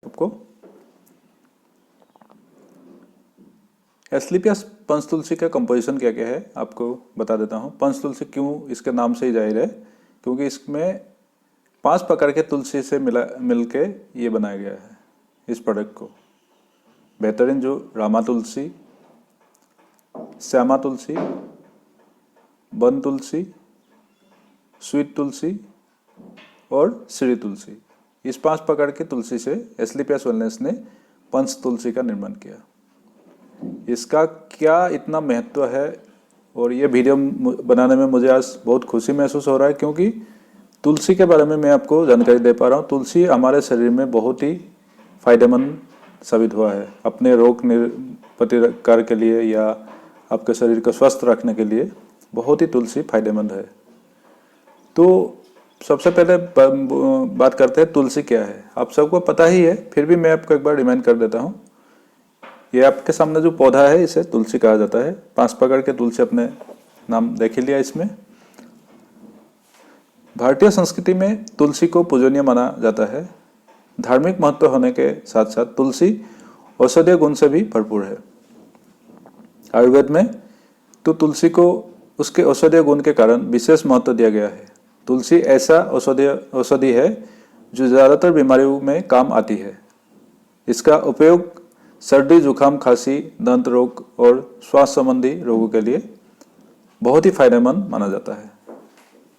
आपको। एस्क्लेपियस पंचतुलसी का कंपोजिशन क्या क्या है आपको बता देता हूँ। पंचतुलसी क्यों इसके नाम से ही जाहिर है, क्योंकि इसमें 5 प्रकार के तुलसी से मिलके ये बनाया गया है इस प्रोडक्ट को। बेहतरीन जो रामा तुलसी, श्यामा तुलसी, वन तुलसी, स्वीट तुलसी और श्री तुलसी, इस 5 प्रकार की तुलसी से एस्क्लेपियस वेलनेस ने पंच तुलसी का निर्माण किया। इसका क्या इतना महत्व है और ये वीडियो बनाने में मुझे आज बहुत खुशी महसूस हो रहा है, क्योंकि तुलसी के बारे में मैं आपको जानकारी दे पा रहा हूँ। तुलसी हमारे शरीर में बहुत ही फायदेमंद साबित हुआ है अपने रोग प्रतिकार के लिए या आपके शरीर को स्वस्थ रखने के लिए बहुत ही तुलसी फायदेमंद है। तो सबसे पहले बात करते हैं तुलसी क्या है। आप सबको पता ही है, फिर भी मैं आपको एक बार रिमाइंड कर देता हूँ। ये आपके सामने जो पौधा है इसे तुलसी कहा जाता है। 5 प्रकार के तुलसी अपने नाम देख लिया इसमें। भारतीय संस्कृति में तुलसी को पूजनीय माना जाता है। धार्मिक महत्व होने के साथ साथ तुलसी औषधीय गुण से भी भरपूर है। आयुर्वेद में तो तुलसी को उसके औषधीय गुण के कारण विशेष महत्व दिया गया है। तुलसी ऐसा औषधि है जो ज़्यादातर बीमारियों में काम आती है। इसका उपयोग सर्दी, जुकाम, खांसी, दंत रोग और श्वास संबंधी रोगों के लिए बहुत ही फायदेमंद माना जाता है।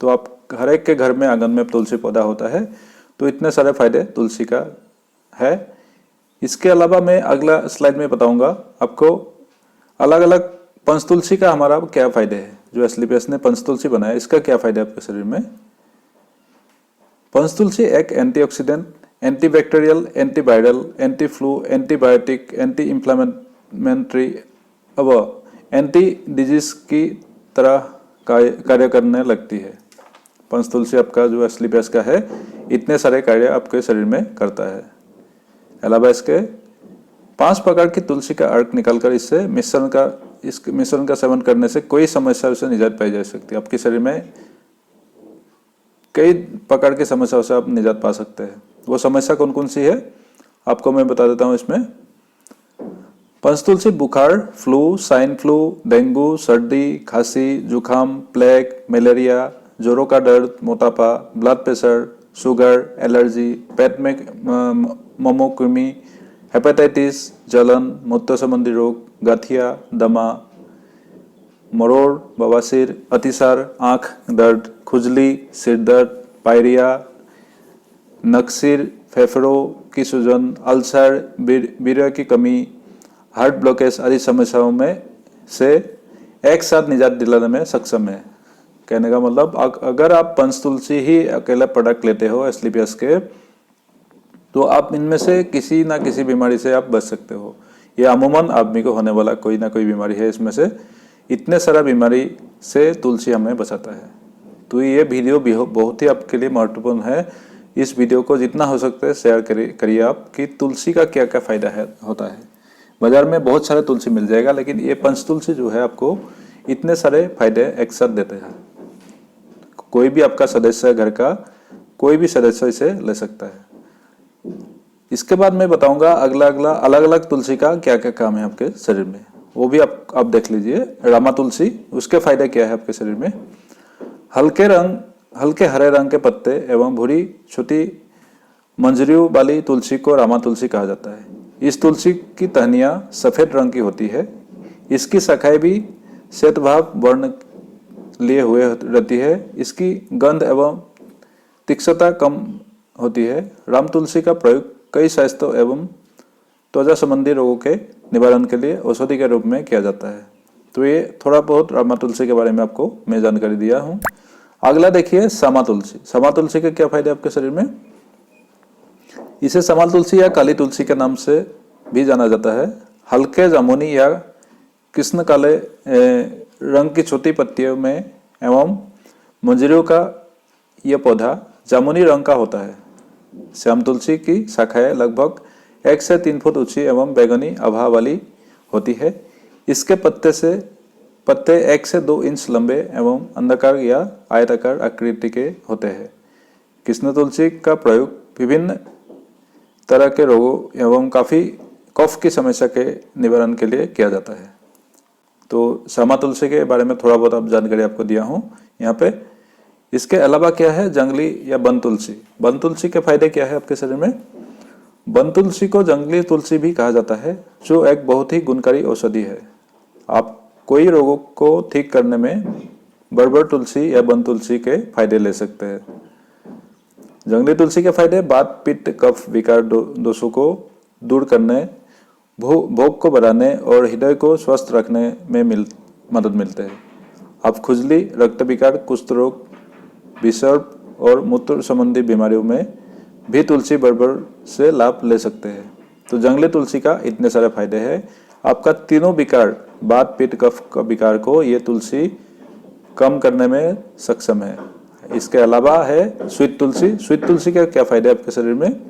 तो आप हर एक के घर में आंगन में तुलसी पौधा होता है, तो इतने सारे फायदे तुलसी का है। इसके अलावा मैं अगला स्लाइड में बताऊंगा आपको अलग अलग पंचतुलसी का हमारा क्या फायदे है। जो एस्क्लेपियस ने पंचतुलसी बनाया, इसका क्या फायदा है आपके शरीर में। पंचतुलसी एक antioxidant, antibacterial, antiviral, anti flu, antibiotic, anti inflammatory अब एंटी डिजीज की तरह कार्य करने लगती है। पंचतुलसी आपका जो एस्क्लेपियस का है इतने सारे कार्य आपके शरीर में करता है। अलावा इसके 5 प्रकार की तुलसी का अर्क निकालकर इस मिश्रण का सेवन करने से कोई समस्या से निजात पाई जा सकती है। आपके शरीर में कई प्रकार की समस्याओं से आप निजात पा सकते हैं। वो समस्या कौन कौन सी है आपको मैं बता देता हूँ इसमें। पंचतुलसी बुखार, फ्लू, स्वाइन फ्लू, डेंगू, सर्दी, खांसी, जुकाम, प्लेग, मलेरिया, जोरों का दर्द, मोटापा, ब्लड प्रेशर, शुगर, एलर्जी, पेट में ममोकृमि, हेपेटाइटिस, जलन, मूत्र संबंधी रोग, गठिया, दमा, मरोड़, बवासीर, अतिसार, आँख दर्द, खुजली, सिर दर्द, पायरिया, नक्सीर, फेफड़ों की सूजन, अल्सर, वीर्य की कमी, हार्ट ब्लॉकेज आदि समस्याओं में से एक साथ निजात दिलाने में सक्षम है। कहने का मतलब अगर आप पंचतुलसी ही अकेला प्रोडक्ट लेते हो एस्क्लेपियस के, तो आप इनमें से किसी ना किसी बीमारी से आप बच सकते हो। ये अमूमन आदमी को होने वाला कोई ना कोई बीमारी है। इसमें से इतने सारा बीमारी से तुलसी हमें बचाता है। तो ये वीडियो बहुत ही आपके लिए महत्वपूर्ण है। इस वीडियो को जितना हो सकता है शेयर करिए आप कि तुलसी का क्या क्या फायदा होता है। बाजार में बहुत सारे तुलसी मिल जाएगा, लेकिन ये पंचतुलसी जो है आपको इतने सारे फायदे एक साथ देते हैं। कोई भी आपका सदस्य घर का कोई भी सदस्य इसे ले सकता है। इसके बाद मैं बताऊंगा अगला अलग अलग तुलसी का क्या क्या काम है आपके शरीर में, वो भी आप देख लीजिए। रामा तुलसी, उसके फायदे क्या है आपके शरीर में। हल्के हरे रंग के पत्ते एवं भूरी छोटी मंजरियों वाली तुलसी को रामा तुलसी कहा जाता है। इस तुलसी की टहनियाँ सफेद रंग की होती है। इसकी शाखाएं भी श्वेतभाव वर्ण लिए हुए रहती है। इसकी गंध एवं तीक्ष्णता कम होती है। राम तुलसी का प्रयोग कई स्वास्थ्य एवं त्वचा संबंधी रोगों के निवारण के लिए औषधि के रूप में किया जाता है। तो ये थोड़ा बहुत रामा तुलसी के बारे में आपको मैं जानकारी दिया हूँ। अगला देखिए श्यामा तुलसी। श्यामा तुलसी के क्या फायदे आपके शरीर में। इसे श्यामा तुलसी या काली तुलसी के नाम से भी जाना जाता है। हल्के जामुनी या कृष्ण काले रंग की छोटी पत्तियों में एवं मंजरियों का यह पौधा जामुनी रंग का होता है। श्याम तुलसी की शाखाएं लगभग 1 से 3 फुट ऊंची एवं बैगनी आभा वाली होती है। इसके पत्ते 1 से 2 इंच लंबे एवं अंडाकार या आयताकार आकृति के होते हैं। कृष्ण तुलसी का प्रयोग विभिन्न तरह के रोगों एवं काफ़ी कफ की समस्या के निवारण के लिए किया जाता है। तो श्यामा तुलसी के बारे में थोड़ा बहुत अब जानकारी आपको दिया हूँ यहाँ पे। इसके अलावा क्या है जंगली या वन तुलसी। वन तुलसी के फायदे क्या है आपके शरीर में? वन तुलसी को जंगली तुलसी भी कहा जाता है, जो एक बहुत ही गुणकारी औषधि है। आप कोई रोगों को ठीक करने में बरबर तुलसी या वन तुलसी के फायदे ले सकते हैं। जंगली तुलसी के फायदे वात पित्त कफ विकार दोषों को दूर करने, भोग को बढ़ाने और हृदय को स्वस्थ रखने में मदद मिलते हैं। आप खुजली, रक्त विकार, कुष्ठ रोग, विसर्प और मूत्र संबंधी बीमारियों में भी तुलसी बरबर से लाभ ले सकते हैं। तो जंगली तुलसी का इतने सारे फायदे हैं। आपका तीनों विकार, वात पित्त कफ का विकार को ये तुलसी कम करने में सक्षम है। इसके अलावा है स्वीट तुलसी। स्वीट तुलसी के क्या फायदे आपके शरीर में?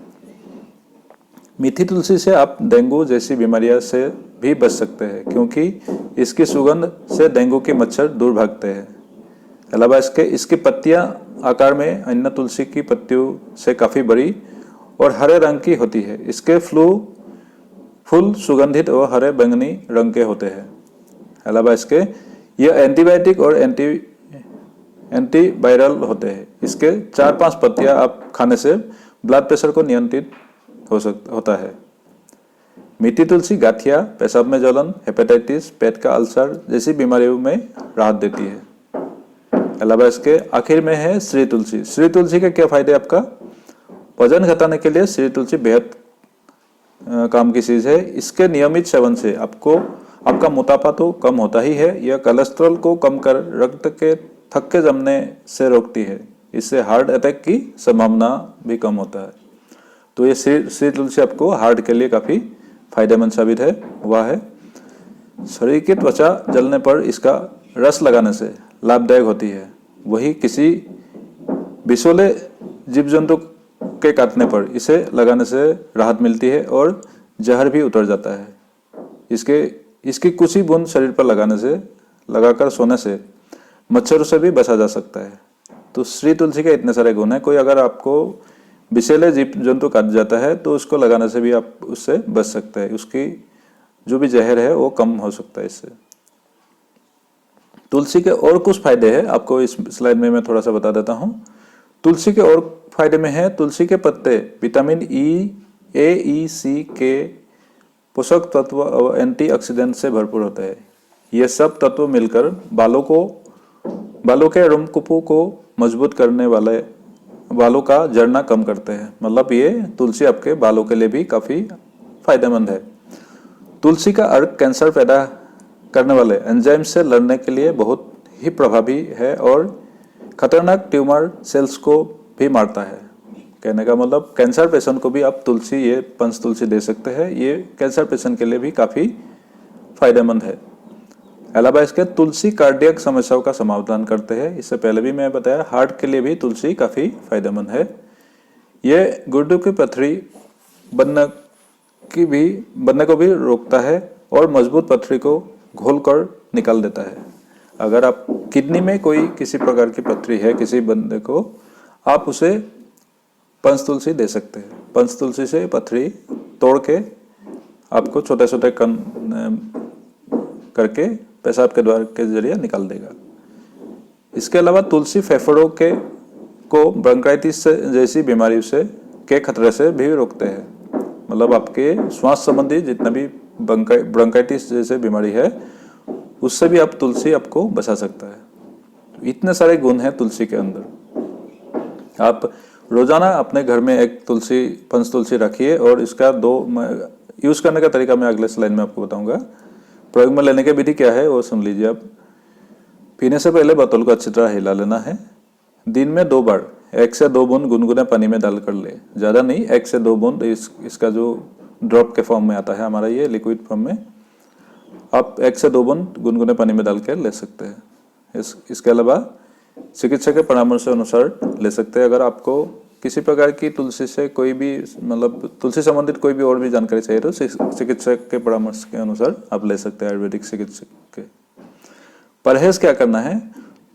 मीठी तुलसी से आप डेंगू जैसी बीमारियां से भी बच सकते हैं, क्योंकि इसकी सुगंध से डेंगू के मच्छर दूर भागते हैं। अलावा इसकी पत्तियां आकार में अन्य तुलसी की पत्तियों से काफ़ी बड़ी और हरे रंग की होती है। इसके फूल सुगंधित और हरे बैंगनी रंग के होते हैं। अलावा यह एंटीबायोटिक और एंटीवायरल होते हैं। इसके 4-5 पत्तियां आप खाने से ब्लड प्रेशर को नियंत्रित होता है। मीठी तुलसी गाठिया, पेशाब में जलन, हेपेटाइटिस, पेट का अल्सर जैसी बीमारियों में राहत देती है। अलावा आखिर में है श्री तुलसी। श्री तुलसी के क्या फायदे आपका? वजन घटाने के लिए श्री तुलसी बेहद काम की चीज है। इसके नियमित सेवन से आपका मोटापा तो कम होता ही है, यह कोलेस्ट्रॉल को कम कर रक्त के थक्के जमने से रोकती है। इससे हार्ट अटैक की संभावना भी कम होता है। तो ये श्री तुलसी आपको हार्ट के लिए काफ़ी फायदेमंद साबित हुआ है। शरीर की त्वचा जलने पर इसका रस लगाने से लाभदायक होती है। वही किसी विषैले जीव जंतु के काटने पर इसे लगाने से राहत मिलती है और जहर भी उतर जाता है। इसकी कुछ ही बूंद शरीर पर लगाकर सोने से मच्छरों से भी बचा जा सकता है। तो श्री तुलसी के इतने सारे गुण हैं। कोई अगर आपको विषैले जीव जंतु काट जाता है तो उसको लगाने से भी आप उससे बच सकते हैं। उसकी जो भी जहर है वो कम हो सकता है इससे। तुलसी के और कुछ फायदे हैं, आपको इस स्लाइड में मैं थोड़ा सा बता देता हूँ। तुलसी के और फायदे में है तुलसी के पत्ते विटामिन ए, ई, सी के पोषक तत्व और एंटीऑक्सीडेंट से भरपूर होता है। ये सब तत्व मिलकर बालों के रोमकूपों को मजबूत करने वाले बालों का झड़ना कम करते हैं। मतलब ये तुलसी आपके बालों के लिए भी काफ़ी फायदेमंद है। तुलसी का अर्क कैंसर पैदा करने वाले एंजाइम से लड़ने के लिए बहुत ही प्रभावी है और खतरनाक ट्यूमर सेल्स को भी मारता है। कहने का मतलब कैंसर पेशेंट को भी आप ये पंच तुलसी दे सकते हैं। ये कैंसर पेशेंट के लिए भी काफ़ी फायदेमंद है। अलावा तुलसी कार्डियक समस्याओं का समाधान करते हैं। इससे पहले भी मैं बताया हार्ट के लिए भी तुलसी काफ़ी फायदेमंद है। ये गुर्दे की पथरी बनने को भी रोकता है और मजबूत पथरी को घोलकर निकाल देता है। अगर आप किडनी में किसी प्रकार की पथरी है किसी बंदे को, आप उसे पंच तुलसी दे सकते हैं। पंच तुलसी से पथरी तोड़ के आपको छोटे छोटे कण करके पेशाब के द्वार के जरिए निकाल देगा। इसके अलावा तुलसी फेफड़ों को ब्रोंकाइटिस जैसी बीमारियों के खतरे से भी रोकते हैं। मतलब आपके श्वास संबंधी जितना भी ब्रोंकाइटिस जैसे बीमारी है उससे भी तुलसी आपको बचा सकता है। इतने सारे गुण हैं तुलसी के अंदर। आप रोजाना अपने घर में एक पंच तुलसी रखिए और इसका यूज करने का तरीका मैं अगले स्लाइड में आपको बताऊंगा। प्रयोग में लेने की विधि क्या है वो सुन लीजिए आप। पीने से पहले बोतल को अच्छी तरह हिला लेना है। दिन में 2 बार 1 से 2 बूंद गुनगुने पानी में डालकर ले, ज़्यादा नहीं, 1 से 2 बूंद। इसका जो ड्रॉप के फॉर्म में आता है हमारा ये लिक्विड फॉर्म में, आप 1 से 2 बूंद गुनगुने पानी में डाल कर ले सकते हैं। इसके अलावा चिकित्सक के परामर्श अनुसार ले सकते हैं। अगर आपको किसी प्रकार की तुलसी से कोई भी तुलसी संबंधित कोई भी और भी जानकारी चाहिए तो चिकित्सक के परामर्श के अनुसार आप ले सकते हैं आयुर्वेदिक चिकित्सक के। परहेज क्या करना है?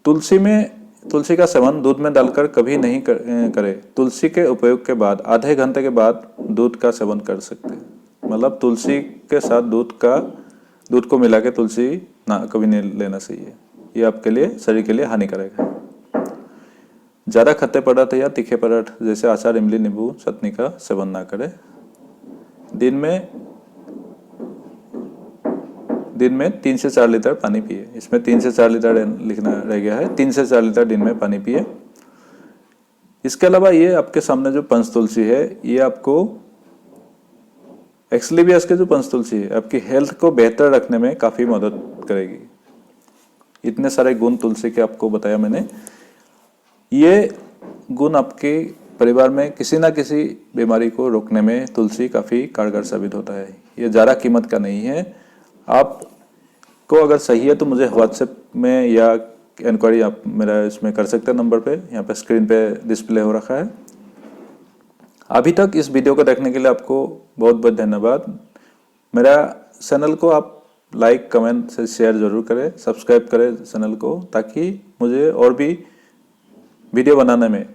तुलसी में तुलसी का सेवन दूध में डालकर कभी नहीं करें। तुलसी के उपयोग के बाद आधे घंटे के बाद दूध का सेवन कर सकते हैं। मतलब तुलसी के साथ दूध को मिला के तुलसी ना कभी नहीं लेना चाहिए, ये आपके लिए शरीर के लिए हानिकारक है। ज़्यादा खट्टे पदार्थ या तीखे पदार्थ जैसे अचार, इमली, नींबू, चटनी का सेवन ना करें। दिन में 3 से 4 लीटर पानी पिए। इसमें 3 से 4 लीटर लिखना रह गया है, 3 से 4 लीटर दिन में पानी पिए। इसके अलावा ये आपके सामने जो पंचतुलसी है, ये आपको एक्सलीबियस के जो पंचतुलसी है आपकी हेल्थ को बेहतर रखने में काफ़ी मदद करेगी। इतने सारे गुण तुलसी के आपको बताया मैंने। ये गुण आपके परिवार में किसी ना किसी बीमारी को रोकने में तुलसी काफ़ी कारगर साबित होता है। ये ज़्यादा कीमत का नहीं है। आपको अगर सही है तो मुझे व्हाट्सएप में या इंक्वायरी आप मेरा इसमें कर सकते हैं नंबर पे, यहाँ पे स्क्रीन पे डिस्प्ले हो रखा है। अभी तक इस वीडियो को देखने के लिए आपको बहुत बहुत धन्यवाद। मेरा चैनल को आप लाइक, कमेंट से शेयर जरूर करें, सब्सक्राइब करें चैनल को, ताकि मुझे और भी वीडियो बनाने में